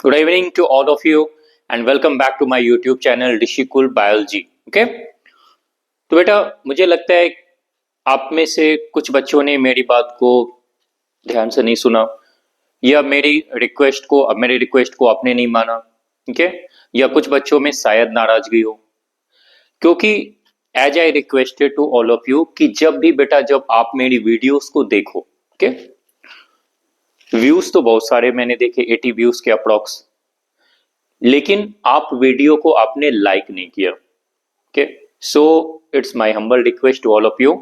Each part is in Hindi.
Good evening to all of you and welcome back to my YouTube channel Rishikul Biology. Okay? तो बेटा मुझे लगता है आप में से कुछ बच्चों ने मेरी बात को ध्यान से नहीं सुना या मेरी रिक्वेस्ट को आपने नहीं माना, ठीक है? या कुछ बच्चों में शायद नाराजगी हो, क्योंकि as I requested to all of you कि जब आप मेरी वीडियोस को देखो, ओके? व्यूज तो बहुत सारे मैंने देखे, 80 व्यूज के अप्रॉक्स, लेकिन आप वीडियो को आपने लाइक नहीं किया, okay? So it's my humble request to all of you,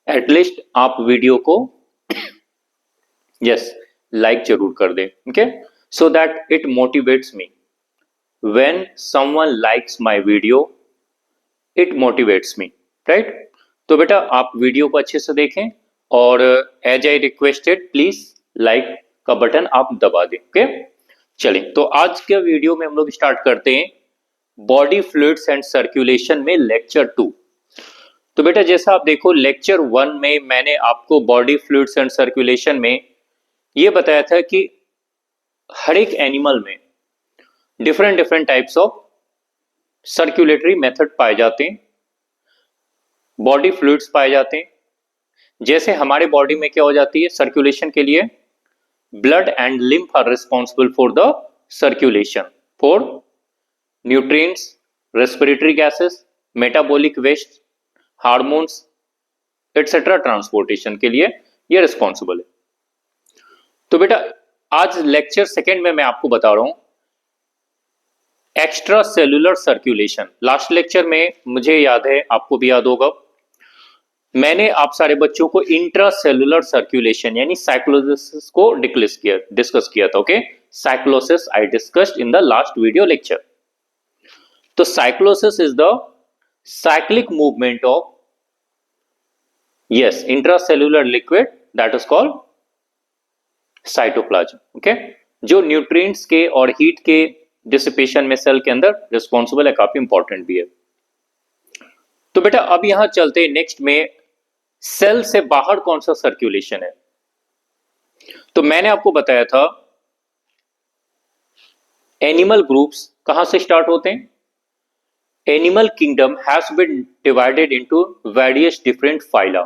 at least आप वीडियो को यस लाइक जरूर कर दें, okay? So that it motivates me when someone likes my video, it motivates me, right? तो बेटा आप वीडियो को अच्छे से देखें और as I requested please like का बटन आप दबा दें, ओके? चलिए, तो आज के वीडियो में हम लोग स्टार्ट करते हैं बॉडी फ्लूइड्स एंड सर्कुलेशन में लेक्चर 2। तो बेटा जैसा आप देखो लेक्चर 1 में मैंने आपको बॉडी फ्लूइड्स एंड सर्कुलेशन में ये बताया था कि हर एक एनिमल में different types of circulatory method पाए जाते हैं, बॉडी फ्लूइड्स पाए जाते हैं। जैसे हमारे बॉडी में क्या हो जाती है सर्कुलेशन के लिए, blood and lymph are responsible for the circulation for nutrients, respiratory gases, metabolic waste, hormones etc. Transportation के लिए ये रिस्पॉन्सिबल है। तो बेटा आज लेक्चर सेकेंड में मैं आपको बता रहा हूं extra cellular circulation. Last lecture में मुझे याद है, आपको भी याद होगा, मैंने आप सारे बच्चों को इंट्रा सेलुलर सर्कुलेशन यानी साइक्लोसिस को डिस्कस किया था, okay? Cyclosis I discussed in the last video lecture. तो cyclosis is the cyclic movement of yes intracellular liquid that is called cytoplasm, okay? जो न्यूट्रिएंट्स के और हीट के डिसिपेशन में सेल के अंदर रिस्पॉन्सिबल है, काफी इंपॉर्टेंट भी है। तो बेटा अब यहां चलते हैं नेक्स्ट में, सेल से बाहर कौन सा सर्कुलेशन है। तो मैंने आपको बताया था एनिमल ग्रुप्स कहां से स्टार्ट होते हैं। Animal kingdom has been divided into various different phyla.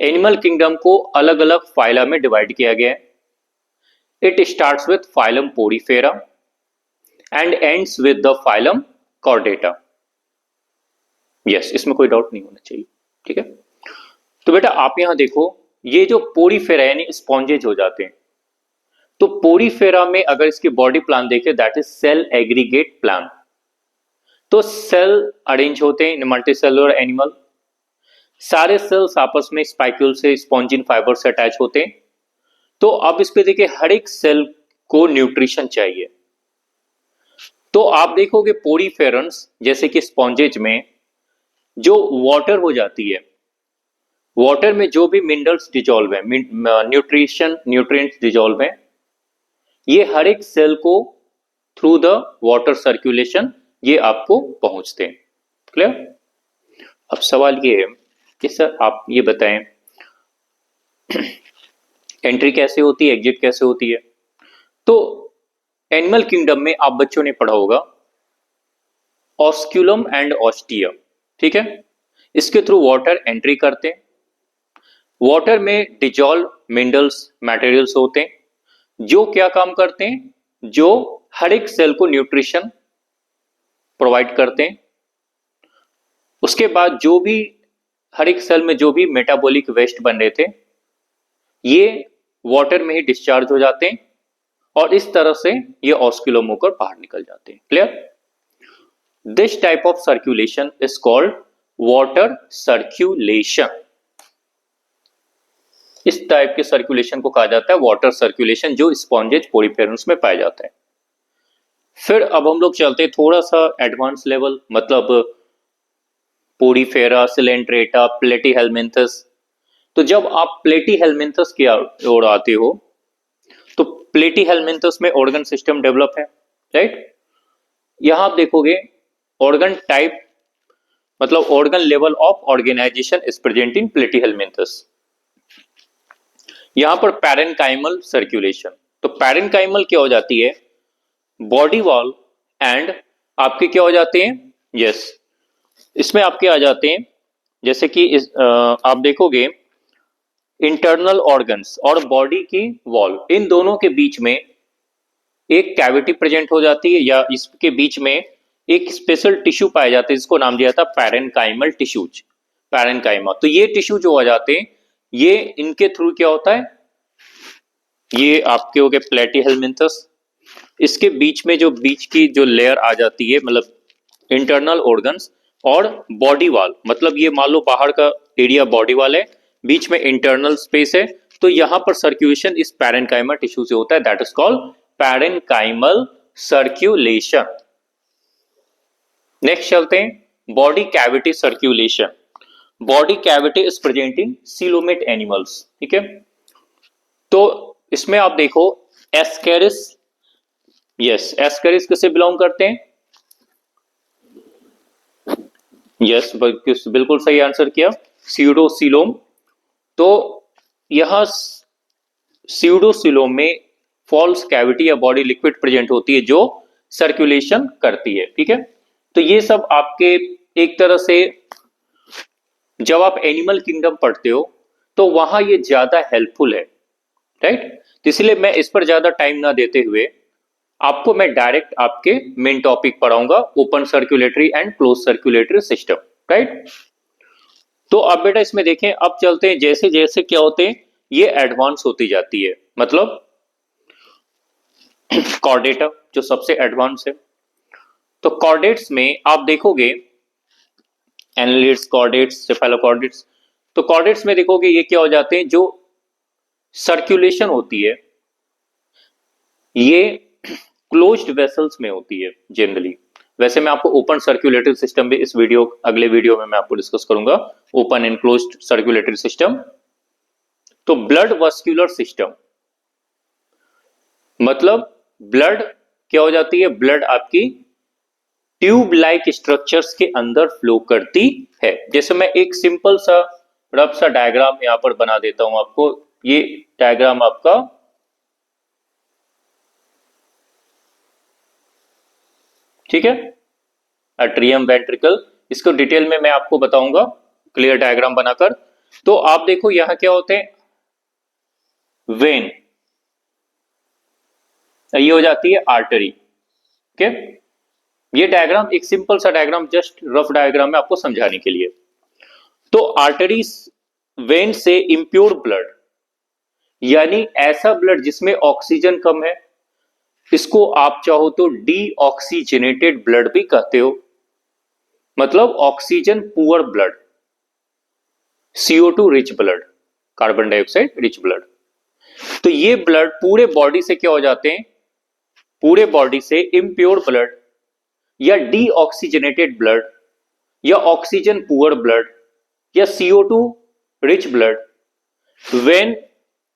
Animal kingdom को अलग अलग फाइला में डिवाइड किया गया है। It starts with phylum porifera and ends with the phylum chordata. Yes, इसमें कोई डाउट नहीं होना चाहिए, ठीक है? तो बेटा आप यहां देखो, ये जो पोरीफेरा यानी स्पॉन्जेज हो जाते हैं, तो पोरीफेरा में अगर इसकी बॉडी प्लान देखें that is cell aggregate plan. तो सेल अरेंज होते हैं इन मल्टीसेलुलर एनिमल, सारे सेल्स आपस में स्पाइक्यूल से स्पॉन्जिन फाइबर से अटैच होते हैं। तो अब इस पे देखिए हर एक सेल को न्यूट्रिशन चाहिए। तो आप देखोगे पोरीफेरन्स जैसे कि स्पॉन्जेज में जो वाटर हो जाती है, वाटर में जो भी मिनरल्स डिजॉल्व है, न्यूट्रिएंट्स डिजॉल्व है, ये हर एक सेल को थ्रू द वाटर सर्कुलेशन ये आपको पहुंचते हैं। क्लियर? अब सवाल ये है कि सर आप ये बताएं एंट्री कैसे होती है, एग्जिट कैसे होती है। तो एनिमल किंगडम में आप बच्चों ने पढ़ा होगा ऑस्क्यूलम एंड ऑस्टिया, ठीक है? इसके थ्रू वाटर एंट्री करते हैं। वाटर में डिजॉल्व मिनरल्स मटेरियल्स होते हैं जो क्या काम करते हैं, जो हर एक सेल को न्यूट्रिशन प्रोवाइड करते हैं। उसके बाद जो भी हर एक सेल में जो भी मेटाबॉलिक वेस्ट बन रहे थे ये वाटर में ही डिस्चार्ज हो जाते हैं और इस तरह से ये ऑस्क्यूलम होकर बाहर निकल जाते हैं। Clear? This type of circulation is called water circulation. इस टाइप के सर्कुलेशन को कहा जाता है वाटर सर्कुलेशन, जो स्पॉन्जेज पोरीफेरन्स में पाया जाता है। फिर अब हम लोग चलते हैं थोड़ा सा एडवांस लेवल, मतलब पोरीफेरा, सिलेंट्रेटा, प्लेटीहेलमिन्थस। तो जब आप प्लेटीहेलमिन्थस की ओर आते हो तो प्लेटीहेलमिन्थस में ऑर्गन सिस्टम डेवलप है, राइट? यहां आप देखोगे ऑर्गन टाइप मतलब organ level of organisation is present in platyhelminthes. यहां पर पैरेन्काइमल सर्कुलेशन, तो पैरेन्काइमल क्या हो जाती है, बॉडी वॉल एंड आपके क्या हो जाते हैं, यस इसमें आपके आ जाते हैं जैसे कि आप देखोगे इंटरनल ऑर्गन्स और बॉडी की वॉल, इन दोनों के बीच में एक कैविटी प्रेजेंट हो जाती है या इसके बीच में एक स्पेशल टिश्यू पाया जाता है जिसको नाम दिया था पैरेन्काइमल टिश्यूज, पैरेन्काइमा। तो ये टिश्यू जो हो जाते हैं ये इनके थ्रू क्या होता है, ये आपके हो गए प्लेटीहेलमिन्थस, इसके बीच में जो बीच की जो लेयर आ जाती है मतलब इंटरनल ऑर्गन्स और बॉडी वॉल, मतलब ये मान लो बाहर का एरिया बॉडी वॉल है, बीच में इंटरनल स्पेस है, तो यहां पर सर्कुलेशन इस पैरेन्काइमल टिश्यू से होता है, that is called parenchymal circulation. Next चलते हैं body cavity circulation. Body cavity is present in coelomate animals, ठीक है। तो इसमें आप देखो एस्केरिस, यस एस्केरिस किसे बिलोंग करते हैं, यस बिल्कुल सही आंसर किया, स्यूडोसीलोम। तो यहां स्यूडोसीलोम में फॉल्स कैविटी या बॉडी लिक्विड प्रेजेंट होती है जो सर्कुलेशन करती है, ठीक है। तो ये सब आपके एक तरह से जब आप एनिमल किंगडम पढ़ते हो तो वहां ये ज्यादा हेल्पफुल है, राइट। तो इसलिए मैं इस पर ज्यादा टाइम ना देते हुए आपको मैं डायरेक्ट आपके मेन टॉपिक पढ़ाऊंगा, open circulatory and close circulatory system, right. तो अब बेटा इसमें देखें, अब चलते हैं जैसे जैसे क्या होते हैं ये एडवांस होती जाती है, मतलब कॉर्डेटा जो सबसे एडवांस है। तो कॉर्डेट्स में आप देखोगे एनालिड्स, कॉर्डेट्स, सेफेलोकॉर्डेट्स। तो कॉर्डेट्स में देखोगे ये क्या हो जाते हैं, जो सर्कुलेशन होती है ये क्लोज्ड वेसल्स में होती है जनरली। वैसे मैं आपको ओपन सर्कुलेटरी सिस्टम भी इस वीडियो अगले वीडियो में मैं आपको डिस्कस करूंगा, open and closed circulatory system. तो ब्लड वस्कुलर सिस्टम मतलब ब्लड क्या हो जाती है, ब्लड आपकी ट्यूब लाइक स्ट्रक्चर्स के अंदर फ्लो करती है। जैसे मैं एक सिंपल सा रफ सा डायग्राम यहां पर बना देता हूं आपको, ये डायग्राम आपका ठीक है, एट्रियम वेंट्रिकल, इसको डिटेल में मैं आपको बताऊंगा क्लियर डायग्राम बनाकर। तो आप देखो यहां क्या होते हैं, वेन, ये हो जाती है आर्टरी, ओके। ये डायग्राम एक सिंपल सा डायग्राम, जस्ट रफ डायग्राम है आपको समझाने के लिए। तो आर्टरीज, वेन से इंप्योर ब्लड यानी ऐसा ब्लड जिसमें ऑक्सीजन कम है, इसको आप चाहो तो डीऑक्सीजनेटेड ब्लड भी कहते हो, मतलब oxygen poor blood, CO2 rich blood, carbon dioxide rich blood. तो ये ब्लड पूरे बॉडी से क्या हो जाते हैं, पूरे बॉडी से इम्प्योर ब्लड या डीऑक्सीजनेटेड ब्लड या ऑक्सीजन पुअर ब्लड या CO2 रिच ब्लड, वेन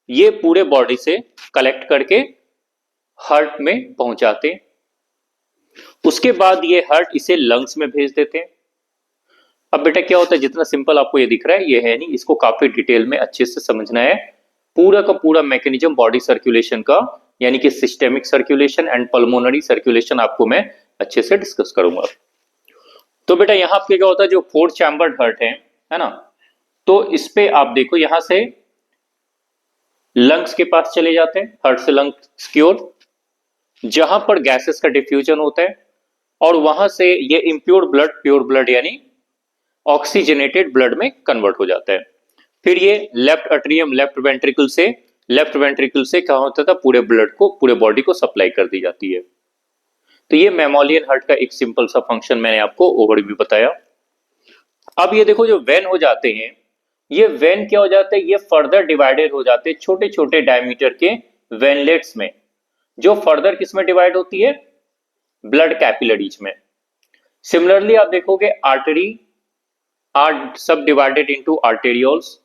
ये पूरे बॉडी से कलेक्ट करके हार्ट में पहुंचाते हैं। उसके बाद ये हार्ट इसे लंग्स में भेज देते हैं। अब बेटा क्या होता है, जितना सिंपल आपको ये दिख रहा है ये है नहीं, इसको काफी डिटेल में अच्छे से समझना है, पूरा का पूरा मैकेनिज्म बॉडी सर्कुलेशन का, यानी कि systemic circulation and pulmonary circulation आपको मैं अच्छे से डिस्कस करूंगा। तो बेटा यहां पे क्या होता है, जो 4 चैम्बर्ड हार्ट है ना, तो इस पे आप देखो यहां से लंग्स के पास चले जाते हैं, हार्ट से लंग्स की ओर, जहां पर गैसेस का डिफ्यूजन होता है, और वहां से ये इम्प्योर ब्लड प्योर ब्लड यानी ऑक्सीजनेटेड ब्लड में कन्वर्ट हो जाता है। फिर ये लेफ्ट अट्रियम, लेफ्ट वेंट्रिकल से क्या होता था, पूरे ब्लड को, पूरे बॉडी को सप्लाई कर दी जाती है। तो ये मैमोलियन हार्ट का एक सिंपल सा फंक्शन मैंने आपको ओवरव्यू बताया। अब ये देखो जो वेन हो जाते हैं, ये वेन क्या हो जाते हैं, ये फर्दर डिवाइडेड हो जाते हैं छोटे छोटे डायमीटर के वेनलेट्स में, जो फर्दर किस में डिवाइड होती है, ब्लड कैपिलरीज में। सिमिलरली आप देखोगे आर्टरी आर सब डिवाइडेड इनटू आर्टेरियोल्स,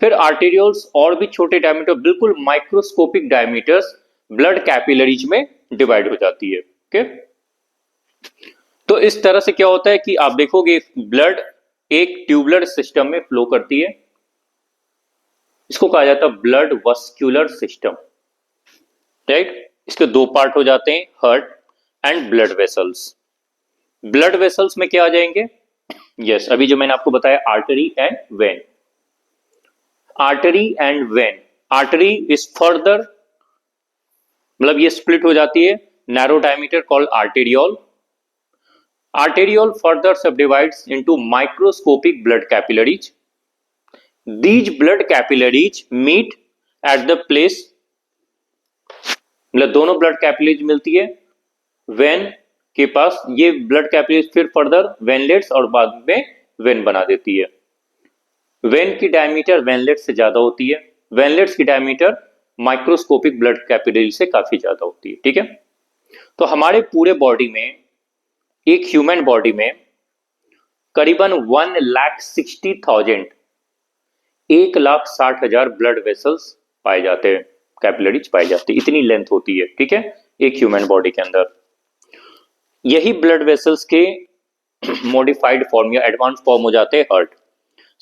फिर आर्टेरियोल्स और भी छोटे डायमीटर, बिल्कुल माइक्रोस्कोपिक डायमीटर्स ब्लड कैपिलरीज में डिवाइड हो जाती है, ओके। तो इस तरह से क्या होता है कि आप देखोगे ब्लड एक ट्यूबुलर सिस्टम में फ्लो करती है, इसको कहा जाता है ब्लड वस्कुलर सिस्टम। राइट। इसके दो पार्ट हो जाते हैं, heart and blood vessels. Blood vessels में क्या आ जाएंगे? यस, अभी जो मैंने आपको बताया artery and when. Artery and when, artery is further, मतलब ये स्प्लिट हो जाती है, narrow diameter called arteriole. Arteriole further subdivides into microscopic blood capillaries. These blood capillaries meet at the place, मतलब दोनों ब्लड कैपिलरीज मिलती है वेन के पास। ये ब्लड कैपिलरीज फिर फर्दर वेनलेट्स और बाद में वेन बना देती है। वेन की डायमीटर वेनलेट से ज्यादा होती है, वेनलेट्स की डायमीटर माइक्रोस्कोपिक ब्लड कैपिलरी से काफी ज्यादा होती है। ठीक है, तो हमारे पूरे बॉडी में, एक ह्यूमन बॉडी में करीबन 1,60,000 1,60,000 ब्लड वेसल्स पाए जाते हैं, कैपिलरीज पाए जाते हैं, इतनी लेंथ होती है। ठीक है, एक ह्यूमन बॉडी के अंदर। यही ब्लड वेसल्स के मॉडिफाइड फॉर्म या एडवांस फॉर्म हो जाते हैं heart.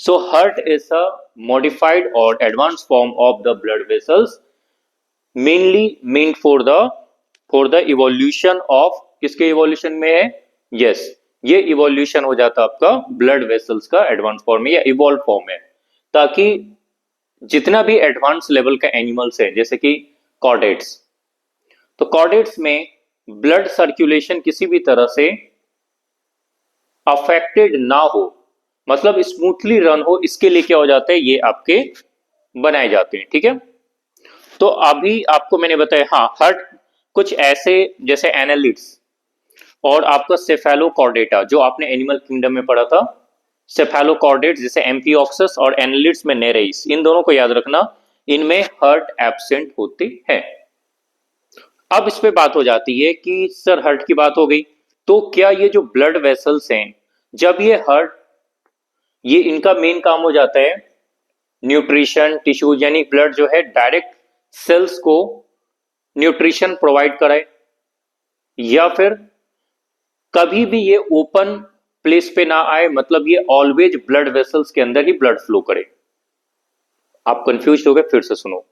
So heart is a modified और advance form of the blood vessels, mainly meant for the evolution of, किसके इवोल्यूशन में है? यस, ये इवोल्यूशन हो जाता आपका ब्लड वेसल्स का एडवांस फॉर्म है या इवॉल्व फॉर्म है, ताकि जितना भी एडवांस लेवल का एनिमल्स है, जैसे कि कॉर्डेट्स, तो कॉर्डेट्स में ब्लड सर्कुलेशन किसी भी तरह से अफेक्टेड ना हो, मतलब स्मूथली रन हो, इसके लिए क्या हो जाता है, ये आपके बनाए जाते हैं। ठीक है, तो अभी आपको मैंने बताया, हाँ, हार्ट कुछ ऐसे जैसे एनालिड्स और आपका सेफेलोकॉर्डेटा, जो आपने एनिमल किंगडम में पढ़ा था, सेफेलोकॉर्डेट्स जैसे एम्फिऑक्सस और एनालिड्स में नेरेइस, इन दोनों को याद रखना, इनमें हार्ट एब्सेंट होते हैं। अब इस पे बात हो जाती है कि सर हार्ट की बात हो गई, तो क्या ये जो ब्लड वेसल्स हैं, जब ये हार्ट, ये इनका मेन काम हो जाता है न्यूट्रिशन टिश्यूज, यानी ब्लड जो है डायरेक्ट सेल्स को न्यूट्रिशन प्रोवाइड कराए, या फिर कभी भी ये ओपन प्लेस पे ना आए, मतलब ये ऑलवेज ब्लड वेसल्स के अंदर ही ब्लड फ्लो करे। आप कंफ्यूज हो गए, फिर से सुनो।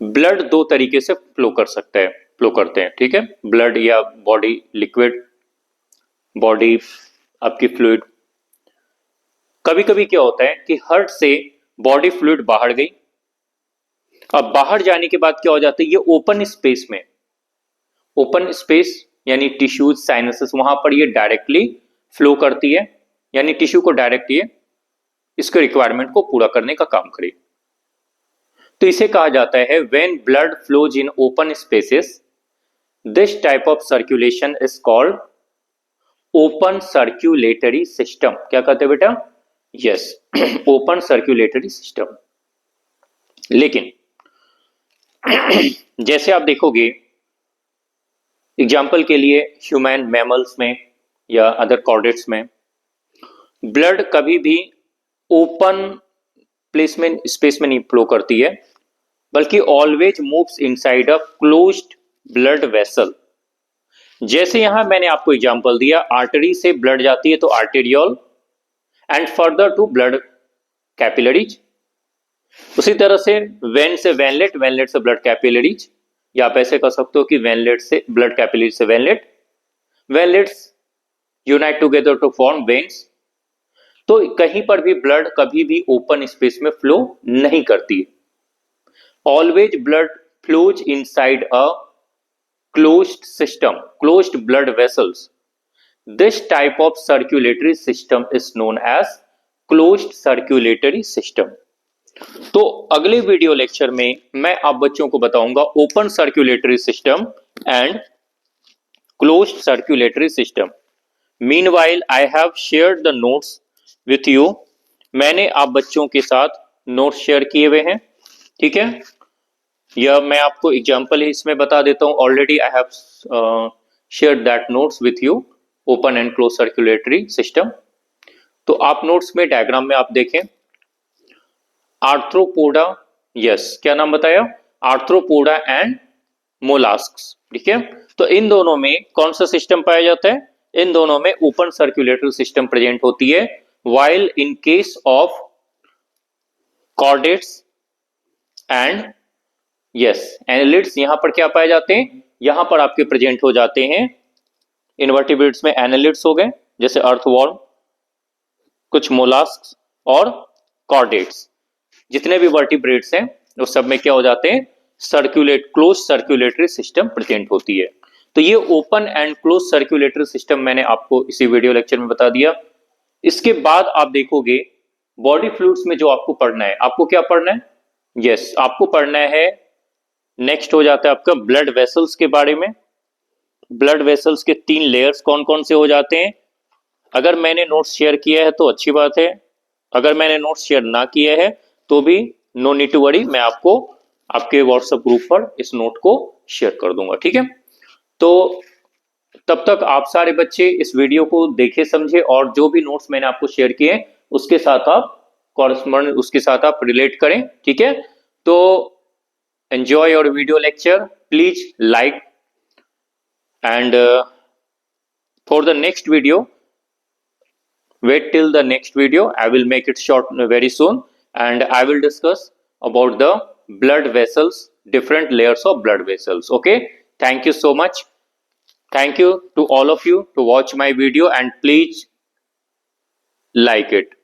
ब्लड दो तरीके से फ्लो कर सकता है, फ्लो करते हैं। ठीक है, ब्लड या बॉडी लिक्विड, बॉडी आपकी फ्लूइड। कभी कभी क्या होता है कि हार्ट से बॉडी फ्लूइड बाहर गई, अब बाहर जाने के बाद क्या हो जाता है, ये ओपन स्पेस में, ओपन स्पेस यानी टिश्यूज साइनसेस, वहां पर ये डायरेक्टली फ्लो करती है, यानी टिश्यू को डायरेक्ट ये इसके रिक्वायरमेंट को पूरा करने का काम करे। तो इसे कहा जाता है when blood flows in open spaces, this type of circulation is called open circulatory system. क्या कहते हैं बेटा? Yes, open circulatory system. लेकिन जैसे आप देखोगे, एग्जाम्पल के लिए ह्यूमन मैमल्स में या अदर कॉर्डेट्स में ब्लड कभी भी ओपन प्लेस में, स्पेस में नहीं फ्लो करती है, बल्कि always moves inside a closed blood vessel. जैसे यहां मैंने आपको एग्जांपल दिया, आर्टरी से ब्लड जाती है तो arteriole and further to blood capillaries, उसी तरह से वेन से वेनलेट, वेनलेट से ब्लड कैपिलरीज, या आप ऐसे कर सकते हो कि वेनलेट से ब्लड कैपिलरीज से venule, venules unite together to form veins. तो कहीं पर भी ब्लड कभी भी ओपन स्पेस में फ्लो नहीं करती, always blood flows inside a closed system, closed blood vessels. This type of circulatory system is known as closed circulatory system. तो अगले वीडियो लेक्चर में मैं आप बच्चों को बताऊंगा open circulatory system and closed circulatory system. Meanwhile I have shared the notes with you, मैंने आप बच्चों के साथ नोट्स शेयर किए हुए हैं। ठीक है, या मैं आपको एग्जांपल ही इसमें बता देता हूं, already I have shared that notes with you, open and close circulatory system. तो आप नोट्स में डायग्राम में आप देखें, आर्थ्रोपोडा, यस, क्या नाम बताया? Arthropoda and molluscs. ठीक है, तो इन दोनों में कौन सा सिस्टम पाया जाता है? इन दोनों में ओपन सर्कुलेटरी सिस्टम प्रेजेंट होती है, while in case of chordates and yes, annelids यहाँ पर क्या पाए जाते हैं, यहाँ पर आपके प्रेजेंट हो जाते हैं। इनवर्टिब्रेट्स में एनालिड्स हो गए, जैसे अर्थवॉर्म, कुछ मोलास्क और कॉर्डेट्स। जितने भी वर्टिब्रेट्स हैं उस सब में क्या हो जाते हैं, क्लोज सर्कुलेटरी सिस्टम प्रेजेंट होती है। तो ये open and close circulatory system मैंने आपको इसी वीडियो लेक्चर में बता दिया। इसके बाद आप देखोगे बॉडी फ्लूइड्स में जो आपको पढ़ना है, आपको क्या पढ़ना है, यस आपको पढ़ना है, नेक्स्ट हो जाता है आपका ब्लड वेसल्स के बारे में। ब्लड वेसल्स के 3 लेयर्स कौन कौन से हो जाते हैं। अगर मैंने नोट्स शेयर किया है तो अच्छी बात है, अगर मैंने नोट्स शेयर ना किए हैं तो भी नो नीड टू वरी, मैं आपको आपके व्हाट्सएप ग्रुप पर इस नोट को शेयर कर दूंगा, ठीक है। तो तब तक आप सारे बच्चे इस वीडियो को देखे समझे और जो भी नोट्स मैंने आपको शेयर किए उसके साथ आप कॉरेस्पॉन्ड, उसके साथ आप रिलेट करें, ठीक है। तो enjoy your video lecture, please like, and for the next video, wait till the next video, I will make it short very soon, and I will discuss about the blood vessels, different layers of blood vessels. Okay, thank you so much. Thank you to all of you to watch my video, and please like it.